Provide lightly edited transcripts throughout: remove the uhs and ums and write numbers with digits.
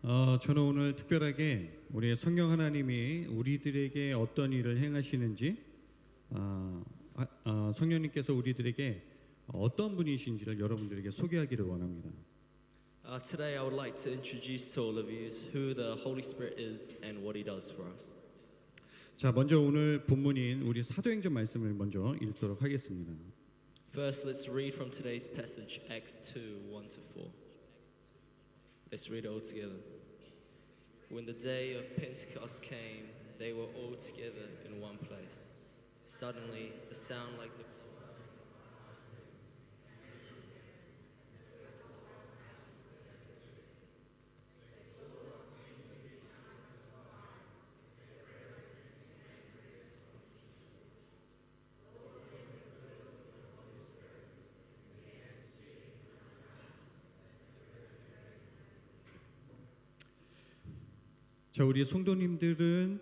저는 오늘 특별하게 우리 성령 하나님이 우리들에게 어떤 일을 행하시는지, 성령님께서 우리들에게 어떤 분이신지를 여러분들에게 소개하기를 원합니다. Today I would like to introduce to all of you who the Holy Spirit is and what He does for us. 자, 먼저 오늘 본문인 우리 사도행전 말씀을 먼저 읽도록 하겠습니다. First, let's read from today's passage, Acts 2, 1-4. Let's read it all together. When the day of Pentecost came, they were all together in one place. Suddenly, a sound like the 자, 우리 성도님들은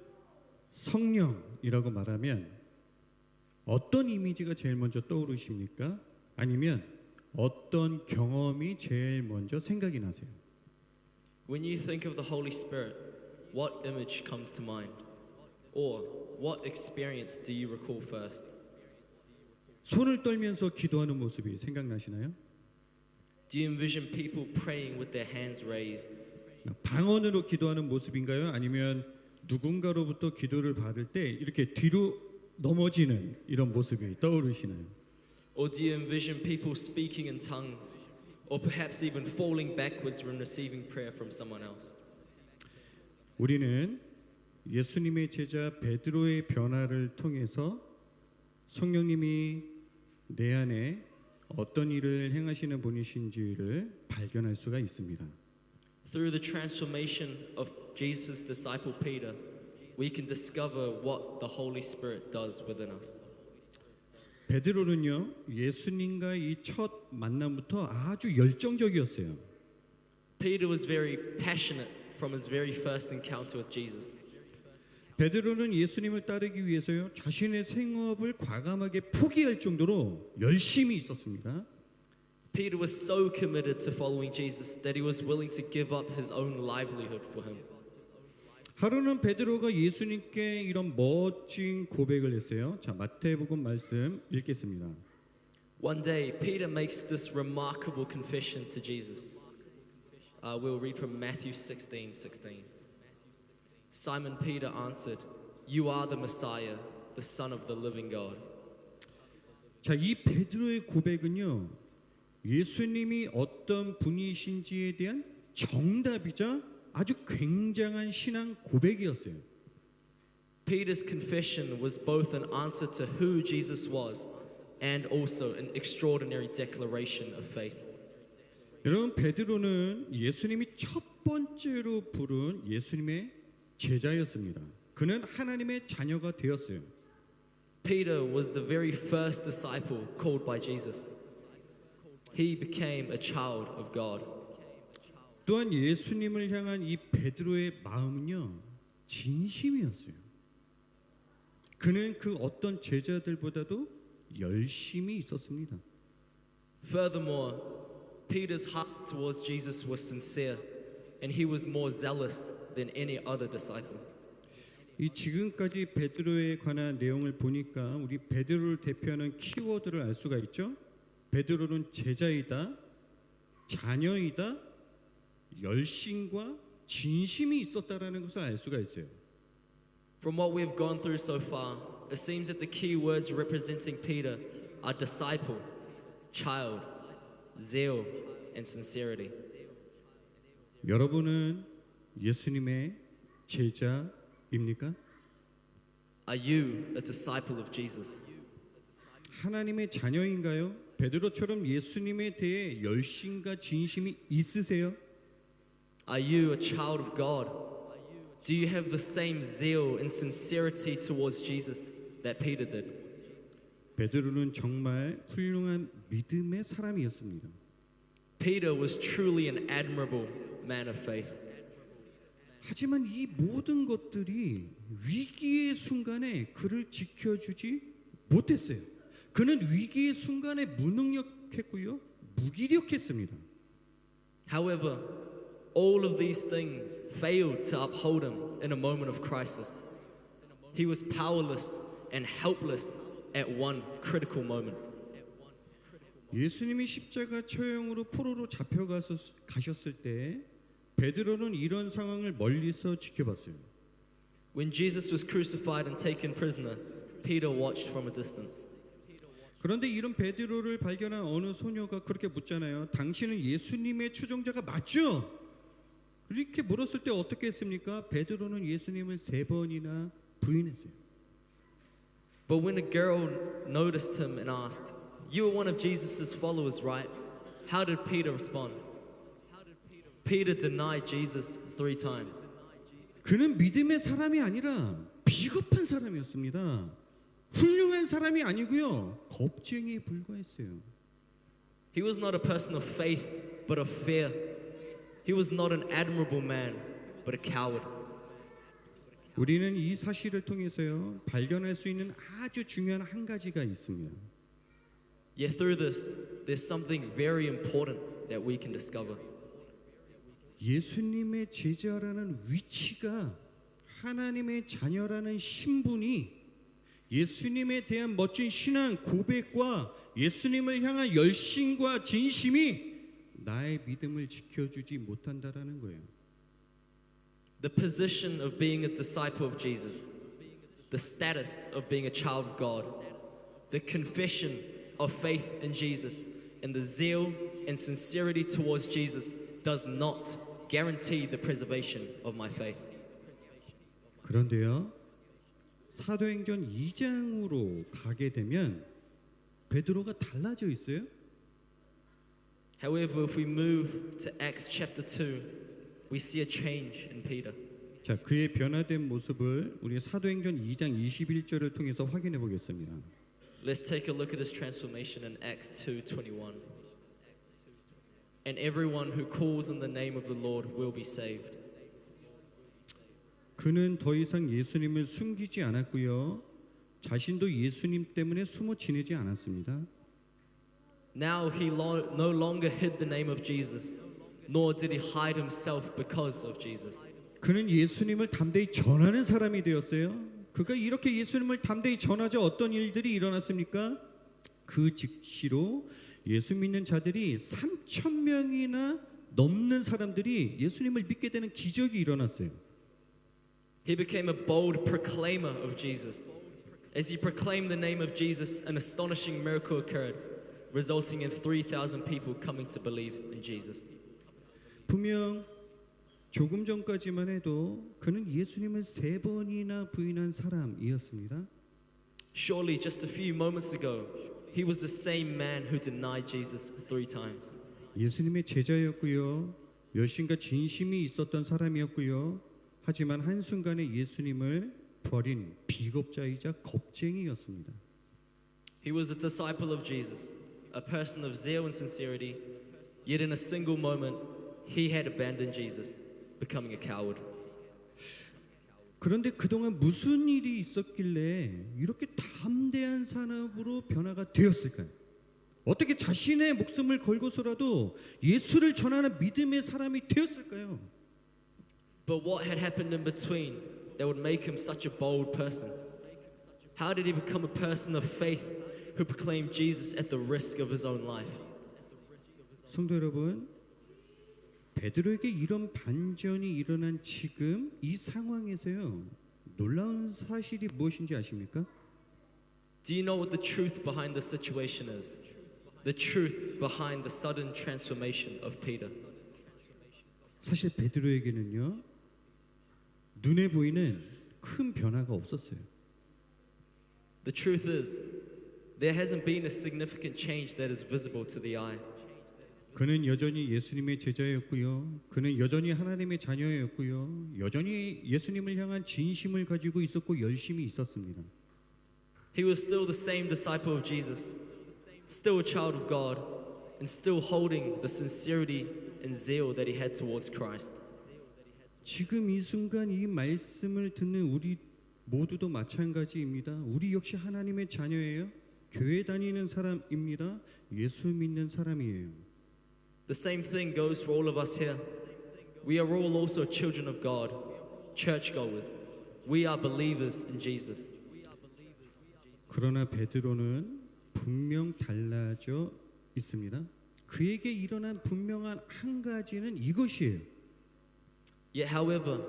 성령이라고 말하면 어떤 이미지가 제일 먼저 떠오르십니까? 아니면 어떤 경험이 제일 먼저 생각이 나세요? When you think of the Holy Spirit, what image comes to mind? Or what experience do you recall first? 손을 떨면서 기도하는 모습이 생각나시나요? Do you envision people praying with their hands raised? 방언으로 기도하는 모습인가요? 아니면 누군가로부터 기도를 받을 때 이렇게 뒤로 넘어지는 이런 모습이 떠오르시나요? Or do you envision people speaking in tongues? Or perhaps even falling backwards when receiving prayer from someone else? 우리는 예수님의 제자 베드로의 변화를 통해서 성령님이 내 안에 어떤 일을 행하시는 분이신지를 발견할 수가 있습니다. Through the transformation of Jesus' disciple Peter, we can discover what the Holy Spirit does within us. 베드로는요, 예수님과 이 첫 만남부터 아주 열정적이었어요. Peter was very passionate from his very first encounter with Jesus. 베드로는 예수님을 따르기 위해서요, 자신의 생업을 과감하게 포기할 정도로 열심히 있었습니다. Peter was so committed to following Jesus that he was willing to give up his own livelihood for him. 하루는 베드로가 예수님께 이런 멋진 고백을 했어요. 자, 마태복음 말씀 읽겠습니다. One day, Peter makes this remarkable confession to Jesus. We'll read from Matthew 16:16. Simon Peter answered, "You are the Messiah, the Son of the living God." 자, 이 베드로의 고백은요, 예수님이 어떤 분이신지에 대한 정답이자 아주 굉장한 신앙 고백이었어요. Peter's confession was both an answer to who Jesus was and also an extraordinary declaration of faith. 여러분, 베드로는 예수님이 첫 번째로 부른 예수님의 제자였습니다. 그는 하나님의 자녀가 되었어요. Peter was the very first disciple called by Jesus. He became a child of God. 또한 예수님을 향한 이 베드로의 마음은요, 진심이었어요. 그는 그 어떤 제자들보다도 열심히 있었습니다. Furthermore, Peter's heart towards Jesus was sincere, and he was more zealous than any other disciple. 이 지금까지 베드로에 관한 내용을 보니까 우리 베드로를 대표하는 키워드를 알 수가 있죠. 베드로는 제자이다, 자녀이다, 열심과 진심이 있었다라는 것을 알 수가 있어요. From what we've gone through so far, it seems that the key words representing Peter are disciple, child, zeal, and sincerity. 여러분은 예수님의 제자입니까? Are you a disciple of Jesus? 하나님의 자녀인가요? 베드로처럼 예수님에 대해 열심과 진심이 있으세요? Are you a child of God? Do you have the same zeal and sincerity towards Jesus that Peter did? 베드로는 정말 훌륭한 믿음의 사람이었습니다. Peter was truly an admirable man of faith. 하지만 이 모든 것들이 위기의 순간에 그를 지켜주지 못했어요. 그는 위기의 순간에 무능력했고요, 무기력했습니다. However, all of these things failed to uphold him in a moment of crisis. He was powerless and helpless at one critical moment. 예수님이 십자가 처형으로 포로로 가셨을 때 베드로는 이런 상황을 멀리서 지켜봤어요. When Jesus was crucified and taken prisoner, Peter watched from a distance. 그런데 이런 베드로를 발견한 어느 소녀가 그렇게 묻잖아요. 당신은 예수님의 추종자가 맞죠? 이렇게 물었을 때 어떻게 했습니까? 베드로는 예수님을 3번이나 부인했어요. But when a girl noticed him and asked, "You are one of Jesus' followers, right?" How did Peter respond? Peter denied Jesus 3 times. 그는 믿음의 사람이 아니라 비겁한 사람이었습니다. 훌륭한 사람이 아니고요. 겁쟁이에 불과했어요. He was not a person of faith, but of fear. He was not an admirable man, but a coward. 우리는 이 사실을 통해서요. 발견할 수 있는 아주 중요한 한 가지가 있습니다. Yet through this, there's something very important that we can discover. 예수님의 제자라는 위치가 하나님의 자녀라는 신분이 예수님에 대한 멋진 신앙 고백과 예수님을 향한 열심과 진심이 나의 믿음을 지켜주지 못한다라는 거예요. The position of being a disciple of Jesus, the status of being a child of God, the confession of faith in Jesus, and the zeal and sincerity towards Jesus does not guarantee the preservation of my faith. 그런데요. 사도행전 2장으로 가게 되면 베드로가 달라져 있어요. However, if we move to Acts chapter 2, we see a change in Peter. 자, 그의 변화된 모습을 우리 사도행전 2장 21절을 통해서 확인해 보겠습니다. Let's take a look at his transformation in Acts 2:21. And everyone who calls on the name of the Lord will be saved. 그는 더 이상 예수님을 숨기지 않았고요. 자신도 예수님 때문에 숨어 지내지 않았습니다. Now he no longer hid the name of Jesus, nor did he hide himself because of Jesus. 그는 예수님을 담대히 전하는 사람이 되었어요. 그가 이렇게 예수님을 담대히 전하자 어떤 일들이 일어났습니까? 그 즉시로 예수 믿는 자들이 3,000명이나 넘는 사람들이 예수님을 믿게 되는 기적이 일어났어요. He became a bold proclaimer of Jesus. As he proclaimed the name of Jesus, an astonishing miracle occurred, resulting in 3,000 people coming to believe in Jesus. 분명 조금 전까지만 해도 그는 예수님을 3번이나 부인한 사람이었습니다. Surely just a few moments ago, he was the same man who denied Jesus 3 times. 예수님의 제자였고요. 열심과 진심이 있었던 사람이었고요. 하지만 한순간에 예수님을 버린 비겁자이자 겁쟁이였습니다. He was a disciple of Jesus, a person of zeal and sincerity, yet in a single moment, he had abandoned Jesus, becoming a coward. 그런데 그동안 무슨 일이 있었길래 이렇게 담대한 사람으로 변화가 되었을까요? 어떻게 자신의 목숨을 걸고서라도 예수를 전하는 믿음의 사람이 되었을까요? But what had happened in between that would make him such a bold person? How did he become a person of faith who proclaimed Jesus at the risk of his own life? 성도 여러분, 베드로에게 이런 반전이 일어난 지금 이 상황에서요. 놀라운 사실이 무엇인지 아십니까? Do you know what the truth behind the situation is? The truth behind the sudden transformation of Peter. 사실 베드로에게는요. 눈에 보이는 큰 변화가 없었어요. The truth is, there hasn't been a significant change that is visible to the eye. 그는 여전히 예수님의 제자였고요. 그는 여전히 하나님의 자녀였고요. 여전히 예수님을 향한 진심을 가지고 있었고 열심히 있었습니다. He was still the same disciple of Jesus, still a child of God, and still holding the sincerity and zeal that he had towards Christ. 지금 이 순간 이 말씀을 듣는 우리 모두도 마찬가지입니다. 우리 역시 하나님의 자녀예요. 교회 다니는 사람입니다. 예수 믿는 사람이에요. The same thing goes for all of us here. We are all also children of God, churchgoers. We are believers in Jesus. 그러나 베드로는 분명 달라져 있습니다. 그에게 일어난 분명한 한 가지는 이것이에요. Yet, however,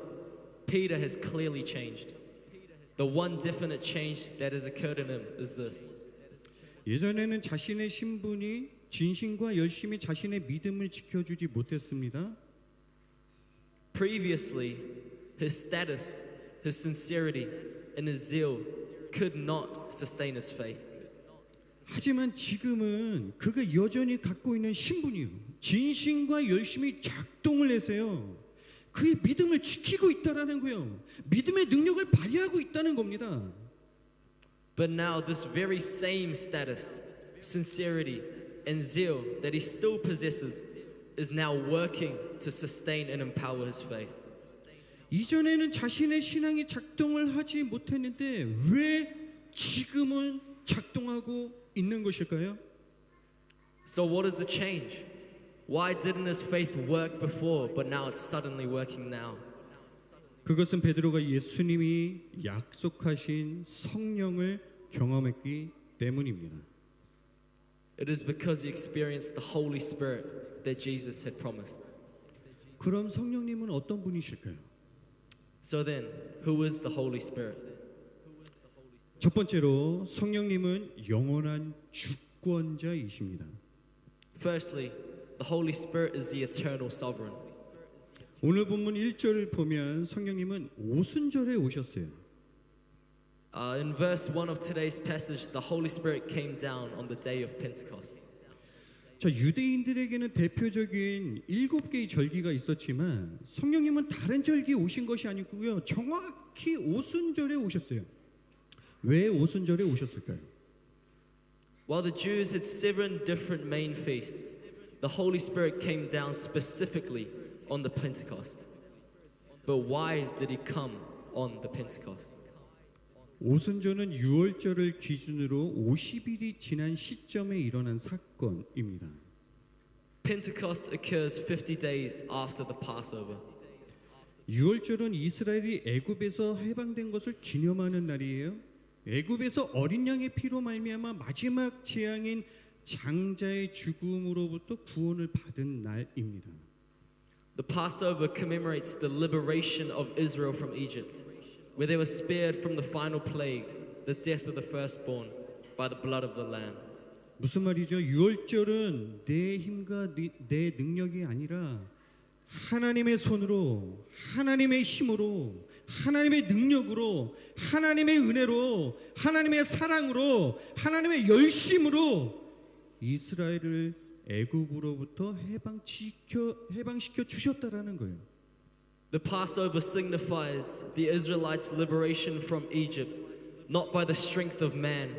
Peter has clearly changed. The one definite change that has occurred in him is this. 예전에는 자신의 신분이 진심과 열심히 자신의 믿음을 지켜주지 못했습니다. Previously, his status, his sincerity, and his zeal could not sustain his faith. 하지만 지금은 그가 여전히 갖고 있는 신분이요, 진심과 열심히 작동을 해서요, 그의 믿음을 지키고 있다라는 거예요. 믿음의 능력을 발휘하고 있다는 겁니다. But now, this very same status, sincerity, and zeal that he still possesses is now working to sustain and empower his faith. 이전에는 자신의 신앙이 작동을 하지 못했는데 왜 지금은 작동하고 있는 것일까요? So, what is the change? Why didn't his faith work before, but now it's suddenly working now? 그것은 베드로가 예수님이 약속하신 성령을 경험했기 때문입니다. It is because he experienced the Holy Spirit that Jesus had promised. 그럼 성령님은 어떤 분이실까요? So then, who is the Holy Spirit? 첫 번째로 성령님은 영원한 주권자이십니다. Firstly, the Holy Spirit is the eternal sovereign. 오늘 본문 1절을 보면 성령님은 오순절에 오셨어요. In verse 1 of today's passage, the Holy Spirit came down on the day of Pentecost. 자, 유대인들에게는 대표적인 7개의 절기가 있었지만 성령님은 다른 절기에 오신 것이 아니고요, 정확히 오순절에 오셨어요. 왜 오순절에 오셨을까요? While the Jews had 7 different main feasts, the Holy Spirit came down specifically on the Pentecost. But why did he come on the Pentecost? 오순절은 유월절을 기준으로 50일이 지난 시점에 일어난 사건입니다. Pentecost occurs 50 days after the Passover. 유월절은 이스라엘이 애굽에서 해방된 것을 기념하는 날이에요. 애굽에서 어린 양의 피로 말미암아 마지막 재앙인 장자의 죽음으로부터 구원을 받은 날입니다. The Passover commemorates the liberation of Israel from Egypt, where they were spared from the final plague, the death of the firstborn, by the blood of the Lamb. 무슨 말이죠? 유월절은 내 힘과 내 능력이 아니라 하나님의 손으로, 하나님의 힘으로, 하나님의 능력으로, 하나님의 은혜로, 하나님의 사랑으로, 하나님의 열심으로 이스라엘을 애굽으로부터 해방시켜 주셨다라는 거예요. The Passover signifies the Israelites' liberation from Egypt, not by the strength of man,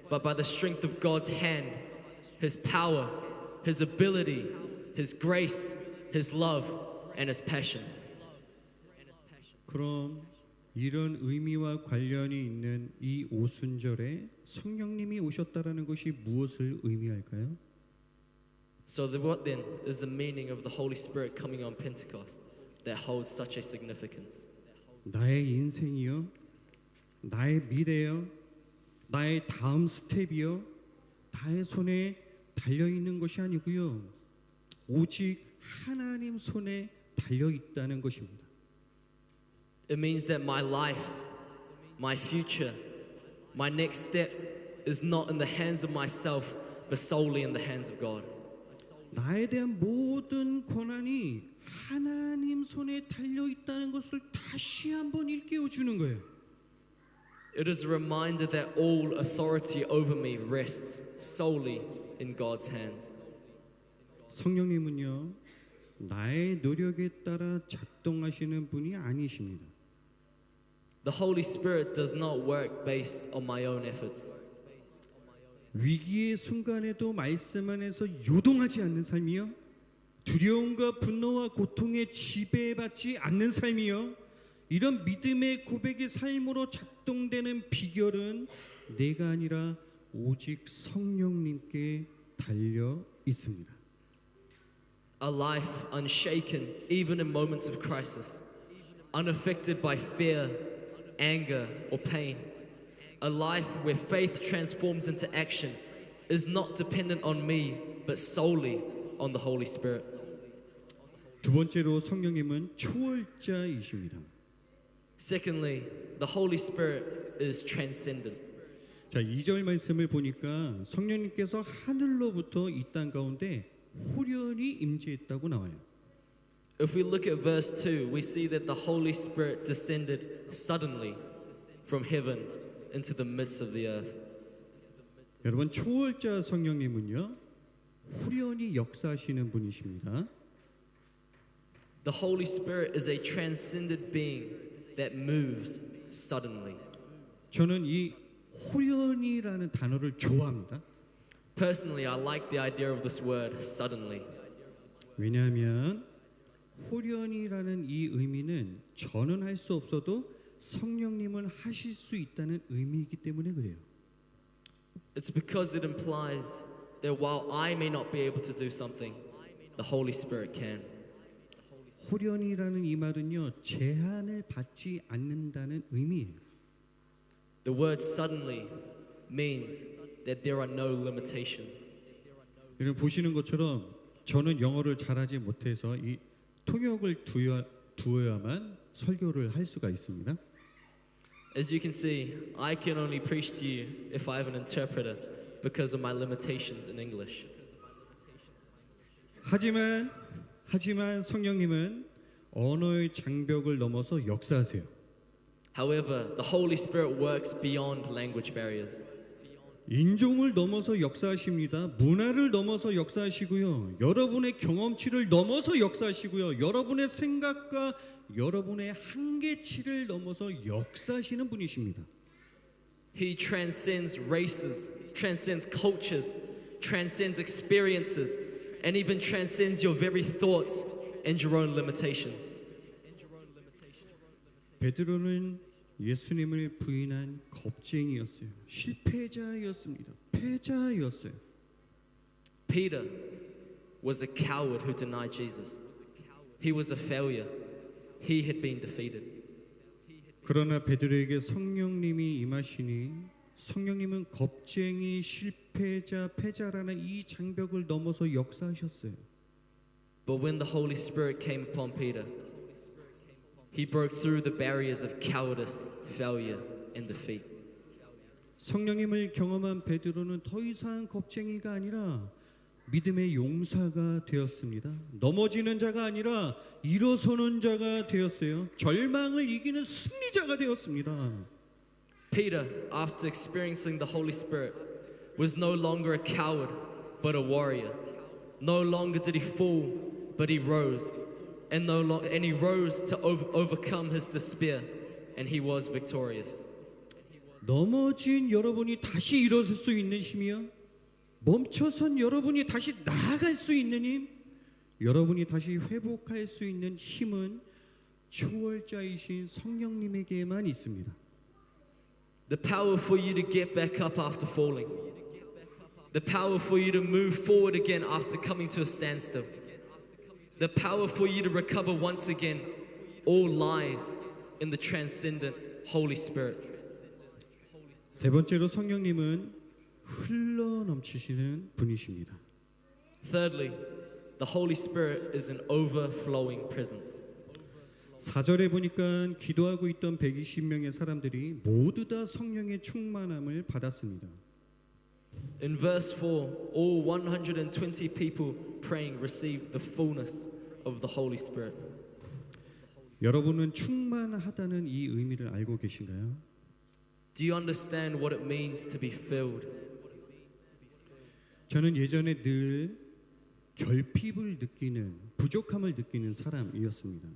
but by the strength of God's hand, His power, His ability, His grace, His love, and His passion. 그럼 이런 의미와 관련이 있는 이 오순절에 성령님이 오셨다라는 것이 무엇을 의미할까요? So what then is the meaning of the Holy Spirit coming on Pentecost that holds such a significance? 나의 인생이요, 나의 미래요, 나의 다음 스텝이요, 나의 손에 달려 있는 것이 아니고요, 오직 하나님 손에 달려 있다는 것입니다. It means that my life, my future, my next step is not in the hands of myself, but solely in the hands of God. 나에 대한 모든 권한이 하나님 손에 달려 있다는 것을 다시 한번 일깨워 주는 거예요. It is a reminder that all authority over me rests solely in God's hands. 성령님은요, 나의 노력에 따라 작동하시는 분이 아니십니다. The Holy Spirit does not work based on my own efforts. 위기의 순간에도 말씀 안에서 요동하지 않는 삶이요, 두려움과 분노와 고통에 지배받지 않는 삶이요, 이런 믿음의 고백의 삶으로 작동되는 비결은 내가 아니라 오직 성령님께 달려 있습니다. A life unshaken even in moments of crisis, unaffected by fear, anger, or pain. A life where faith transforms into action is not dependent on me, but solely on the Holy Spirit. 두 번째로 성령님은 초월자이십니다. Secondly, the Holy Spirit is transcendent. 자, 2절 말씀을 보니까 성령님께서 하늘로부터 이 땅 가운데 호련히 임재했다고 나와요. If we look at verse 2, we see that the Holy Spirit descended suddenly from heaven into the midst of the earth. 여러분, 초월자 성령님은요, 호련히 역사하시는 분이십니다. The Holy Spirit is a transcendent being that moves suddenly. 저는 이 호련이라는 단어를 좋아합니다. Personally, I like the idea of this word, suddenly. 왜냐하면 호련이라는 이 의미는 저는 할 수 없어도 성령님은 하실 수 있다는 의미이기 때문에 그래요. It's because it implies that while I may not be able to do something, the Holy Spirit can. 호련이라는 이 말은요, 제한을 받지 않는다는 의미예요. The word suddenly means that there are no limitations. 여러분 보시는 것처럼 저는 영어를 잘하지 못해서 이 통역을 두어야만 설교를 할 수가 있습니다. As you can see, I can only preach to you if I have an interpreter because of my limitations in English. 하지만 성령님은 언어의 장벽을 넘어서 역사하세요. However, the Holy Spirit works beyond language barriers. 인종을 넘어서 역사하십니다. 문화를 넘어서 역사하시고요. 여러분의 경험치를 넘어서 역사하시고요. 여러분의 생각과 여러분의 한계치를 넘어서 역사하시는 분이십니다. He transcends races, transcends cultures, transcends experiences, and even transcends your very thoughts and your own limitations. 베드로는 예수님을 부인한 겁쟁이였어요. 실패자였습니다. 패자였어요. Peter was a coward who denied Jesus. He was a failure. He had been defeated. 그러나 베드로에게 성령님이 임하시니 성령님은 겁쟁이, 실패자, 패자라는 이 장벽을 넘어서 역사하셨어요. But when the Holy Spirit came upon Peter, he broke through the barriers of cowardice, failure, and defeat. 성령님을 경험한 베드로는 더 이상 겁쟁이가 아니라 믿음의 용사가 되었습니다. 넘어지는 자가 아니라 일어서는 자가 되었어요. 절망을 이기는 승리자가 되었습니다. Peter, after experiencing the Holy Spirit, was no longer a coward, but a warrior. No longer did he fall, but he rose. And he rose to overcome his despair, and he was victorious. 넘어진 여러분이 다시 일어설 수 있는 힘이요. 멈춰선 여러분이 다시 나아갈 수 있는 힘, 여러분이 다시 회복할 수 있는 힘은 초월자이신 성령님에게만 있습니다. The power for you to get back up after falling. The power for you to move forward again after coming to a standstill. The power for you to recover once again all lies in the transcendent Holy Spirit. 세 번째로 성령님은 흘러 넘치시는 분이십니다. Thirdly, the Holy Spirit is an overflowing presence. 4절에 보니까 기도하고 있던 120명의 사람들이 모두 다 성령의 충만함을 받았습니다. In verse 4, all 120 people praying received the fullness of the Holy Spirit. 여러분은 충만하다는 이 의미를 알고 계신가요? Do you understand what it means to be filled? 저는 예전에 늘 결핍을 느끼는, 부족함을 느끼는 사람이었습니다.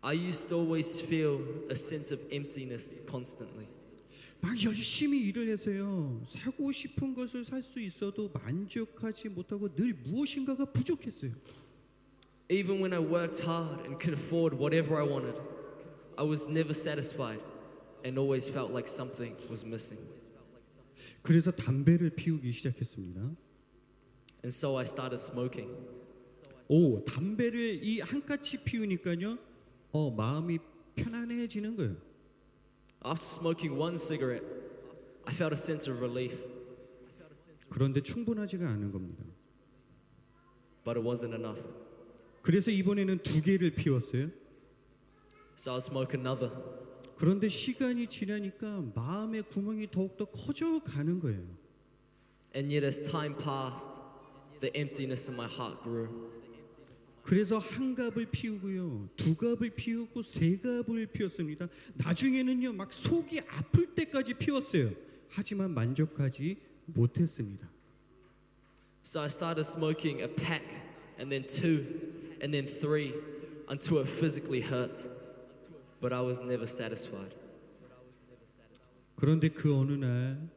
I used to always feel a sense of emptiness constantly. 막 열심히 일을 해서요, 사고 싶은 것을 살 수 있어도 만족하지 못하고 늘 무엇인가가 부족했어요. Even when I worked hard and could afford whatever I wanted, I was never satisfied and always felt like something was missing. 그래서 담배를 피우기 시작했습니다. And so I started smoking. 담배를 이 한까치 피우니까요. 마음이 편안해지는 거예요. After smoking one cigarette, I felt a sense of relief, 그런데 충분하지가 않은 겁니다. but it wasn't enough. 그래서 이번에는 2개를 피웠어요. So I'll smoke another. 그런데 시간이 지나니까 마음의 구멍이 더욱더 커져 가는 거예요. And yet as time passed, the emptiness in my heart grew. 그래서 1갑을 피우고요, 2갑을 피우고 3갑을 피웠습니다. 나중에는요, 막 속이 아플 때까지 피웠어요. 하지만 만족하지 못했습니다. So I started smoking a pack, and then 2, and then 3, until it physically hurt. But I was never satisfied. 그런데 그 어느 날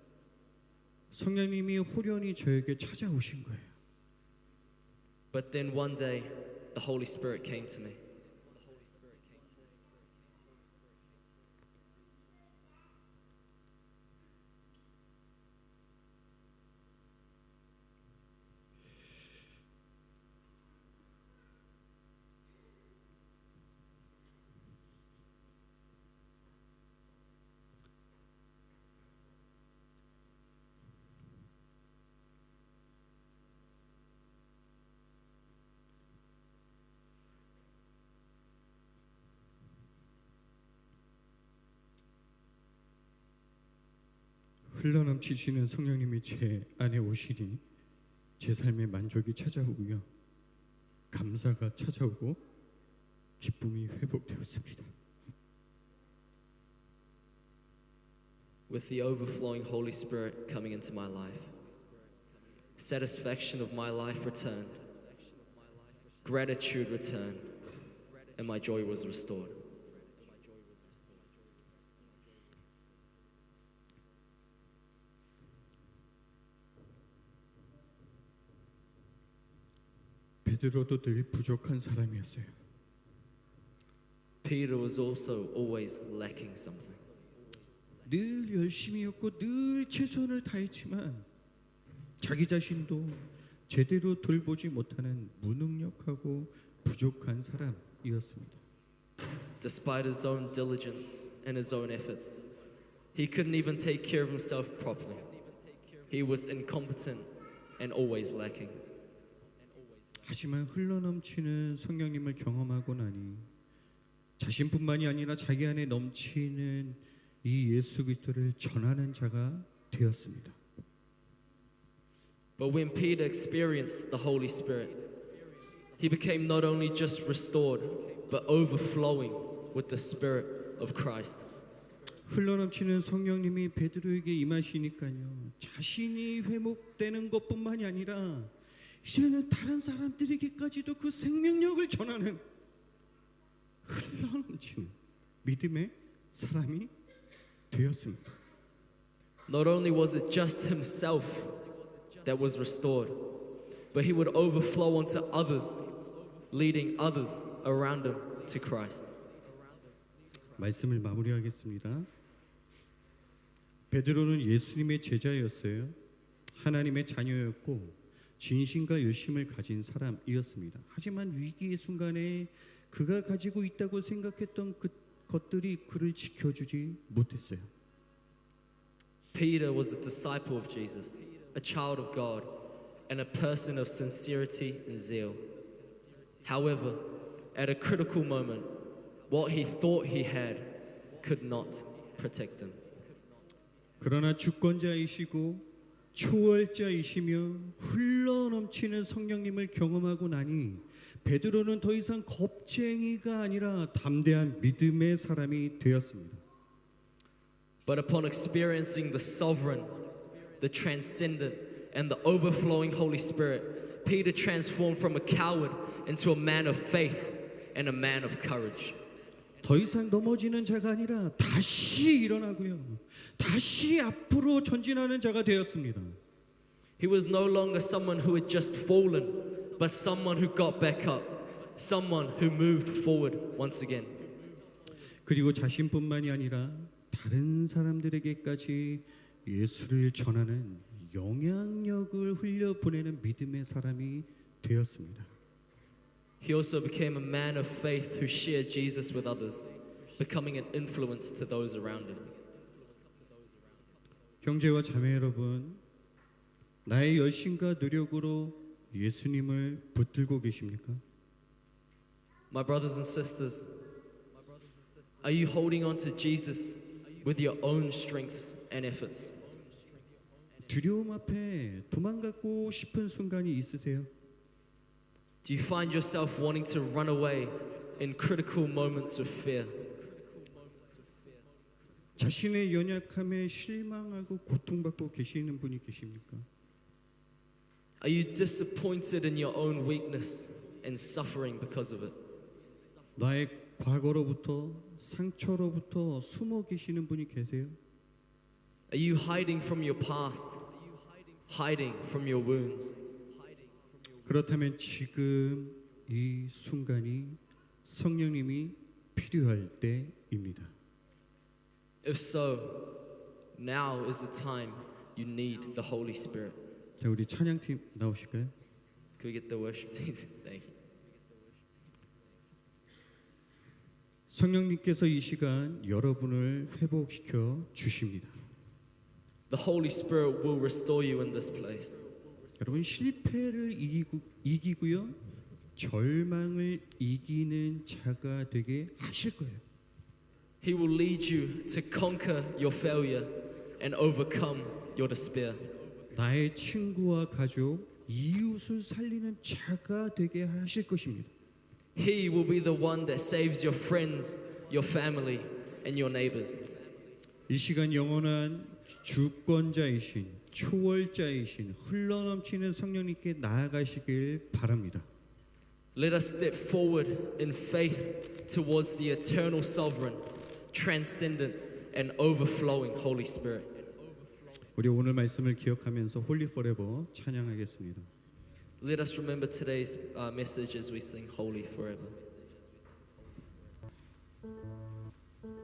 성령님이 호련히 저에게 찾아오신 거예요. But then one day, the Holy Spirit came to me. 흘러넘치시는 성령님이 제 안에 오시니 제 삶의 만족이 찾아오고요, 감사가 찾아오고 기쁨이 회복되었습니다. With the overflowing Holy Spirit coming into my life, satisfaction of my life returned, gratitude returned, and my joy was restored. 베드로도 늘 부족한 사람이었어요. Peter was also always lacking something. 늘 열심히 했고 늘 최선을 다했지만 자기 자신도 제대로 돌보지 못하는 무능력하고 부족한 사람이었습니다. Despite his own diligence and his own efforts, he couldn't even take care of himself properly. He was incompetent and always lacking. 하지만 흘러넘치는 성령님을 경험하고 나니 자신뿐만이 아니라 자기 안에 넘치는 이 예수 그리스도를 전하는 자가 되었습니다. But when Peter experienced the Holy Spirit, he became not only just restored, but overflowing with the Spirit of Christ. 흘러넘치는 성령님이 베드로에게 임하시니까요, 자신이 회복되는 것뿐만이 아니라 이제는 다른 사람들에게까지도 그 생명력을 전하는 흘러넘치는 믿음의 사람이 되었습니다. Not only was it just himself that was restored, but he would overflow onto others, leading others around him to Christ. 말씀을 마무리하겠습니다. 베드로는 예수님의 제자였어요. 하나님의 자녀였고 진심과 열심을 가진 사람이었습니다. 하지만 위기의 순간에 그가 가지고 있다고 생각했던 그 것들이 그를 지켜주지 못했어요. Peter was a disciple of Jesus, a child of God, and a person of sincerity and zeal. However, at a critical moment, what he thought he had could not protect him. 그러나 주권자이시고 초월자이시며 흘러넘치는 성령님을 경험하고 나니 베드로는 더 이상 겁쟁이가 아니라 담대한 믿음의 사람이 되었습니다. But upon experiencing the sovereign, the transcendent, and the overflowing Holy Spirit, Peter transformed from a coward into a man of faith and a man of courage. 더 이상 넘어지는 자가 아니라 다시 일어나고요, 다시 앞으로 전진하는 자가 되었습니다. He was no longer someone who had just fallen, but someone who got back up, someone who moved forward once again. 그리고 자신뿐만이 아니라 다른 사람들에게까지 예수를 전하는 영향력을 흘려보내는 믿음의 사람이 되었습니다. He also became a man of faith who shared Jesus with others, becoming an influence to those around him. 형제와 자매 여러분, 나의 열심과 노력으로 예수님을 붙들고 계십니까? My brothers and sisters, are you holding on to Jesus with your own strengths and efforts? 두려움 앞에 도망가고 싶은 순간이 있으세요? Do you find yourself wanting to run away in critical moments of fear? 자신의 연약함에 실망하고 고통받고 계시는 분이 계십니까? Are you disappointed in your own weakness and suffering because of it? 나의 과거로부터 상처로부터 숨어 계시는 분이 계세요? Are you hiding from your past? Hiding from your wounds? 그렇다면 지금 이 순간이 성령님이 필요할 때입니다. If so, now is the time you need the Holy Spirit. 자, 우리 찬양팀 나오실까요? Can we get the worship team? Thank you. 성령님께서 이 시간 여러분을 회복시켜 주십니다. The Holy Spirit will restore you in this place. 여러분 실패를 이기고요. 절망을 이기는 자가 되게 하실 거예요. He will lead you to conquer your failure and overcome your despair. 나의 친구와 가족, 이웃을 살리는 자가 되게 하실 것입니다. He will be the one that saves your friends, your family, and your neighbors. 이 시간 영원한 주권자이신 초월자이신 흘러넘치는 성령님께 나아가시길 바랍니다. Let us step forward in faith towards the eternal sovereign, transcendent and overflowing Holy Spirit. 우리 오늘 말씀을 기억하면서 홀리 포레버 찬양하겠습니다. Let us remember today's message as we sing Holy Forever.